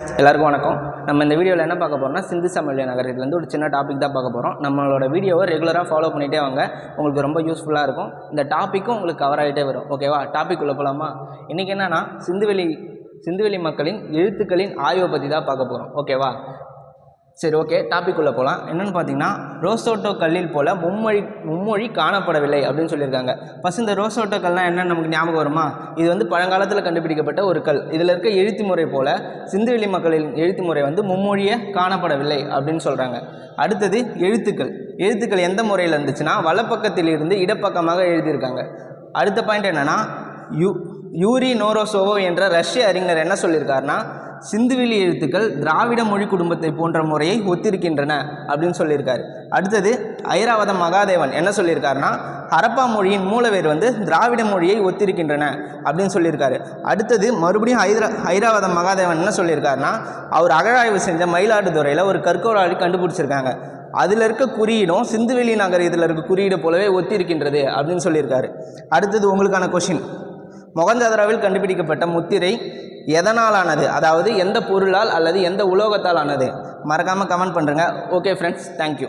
எல்லாருக்கும் வணக்கம். நம்ம இந்த வீடியோவில் என்ன பார்க்க போகிறோம்னா சிந்து சமவெளி நகரத்துலேருந்து ஒரு சின்ன டாபிக் தான் பார்க்க போகிறோம். நம்மளோட வீடியோவை ரெகுலராக ஃபாலோ பண்ணிகிட்டே வாங்க, உங்களுக்கு ரொம்ப யூஸ்ஃபுல்லாக இருக்கும். இந்த டாப்பிக்கும் உங்களுக்கு கவர் ஆகிட்டே வரும். ஓகேவா? டாபிக் உள்ள போகலாமா? இன்றைக்கி என்னென்னா சிந்துவெளி மக்களின் எழுத்துக்களின் ஆய்வை பற்றி தான் பார்க்க போகிறோம். ஓகேவா? சரி, ஓகே, டாபிக் உள்ள போகலாம். என்னென்னு பார்த்தீங்கன்னா, ரோசோட்டோ கல்லில் போல் மும்மொழி காணப்படவில்லை அப்படின்னு சொல்லியிருக்காங்க. ஃபஸ்ட் இந்த ரோசோட்டோ கல்லாம் என்னென்னு நமக்கு ஞாபகம் வருமா? இது வந்து பழங்காலத்தில் கண்டுபிடிக்கப்பட்ட ஒரு கல். இதில் இருக்க எழுத்து முறை போல் சிந்துவெளி மக்களின் எழுத்து முறை வந்து மும்மொழியே காணப்படவில்லை அப்படின்னு சொல்கிறாங்க. அடுத்தது எழுத்துக்கள் எந்த முறையில் இருந்துச்சுன்னா வலப்பக்கத்தில் இருந்து இடப்பக்கமாக எழுதியிருக்காங்க. அடுத்த பாயிண்ட் என்னென்னா, யூரி நோரோசோவோ என்ற ரஷ்ய அறிஞர் என்ன சொல்லியிருக்காருன்னா, சிந்துவெளி எழுத்துக்கள் திராவிட மொழி குடும்பத்தை போன்ற முறையை ஒத்திருக்கின்றன அப்படின்னு சொல்லியிருக்காரு. அடுத்தது ஐராவத மகாதேவன் என்ன சொல்லியிருக்காருன்னா, ஹரப்பா மொழியின் மூலவேர் வந்து திராவிட மொழியை ஒத்திருக்கின்றன அப்படின்னு சொல்லியிருக்காரு. அடுத்தது மறுபடியும் ஐராவத மகாதேவன் என்ன சொல்லியிருக்காருன்னா, அவர் அகழாய்வு செஞ்ச மயிலாடுதுறையில் ஒரு கற்கோளாடி கண்டுபிடிச்சிருக்காங்க. அதில் இருக்க குறியீடும் சிந்துவெளி நகர் இதில் இருக்க குறியீடு போலவே ஒத்திருக்கின்றது அப்படின்னு சொல்லியிருக்காரு. அடுத்தது உங்களுக்கான கொஷின், மொகஞ்சதாரோவில் கண்டுபிடிக்கப்பட்ட முத்திரை எதனால் ஆனது, அதாவது எந்த பொருளால் அல்லது எந்த உலோகத்தால் ஆனது? மறக்காமல் கமெண்ட் பண்ணுறேங்க. Okay friends, thank you.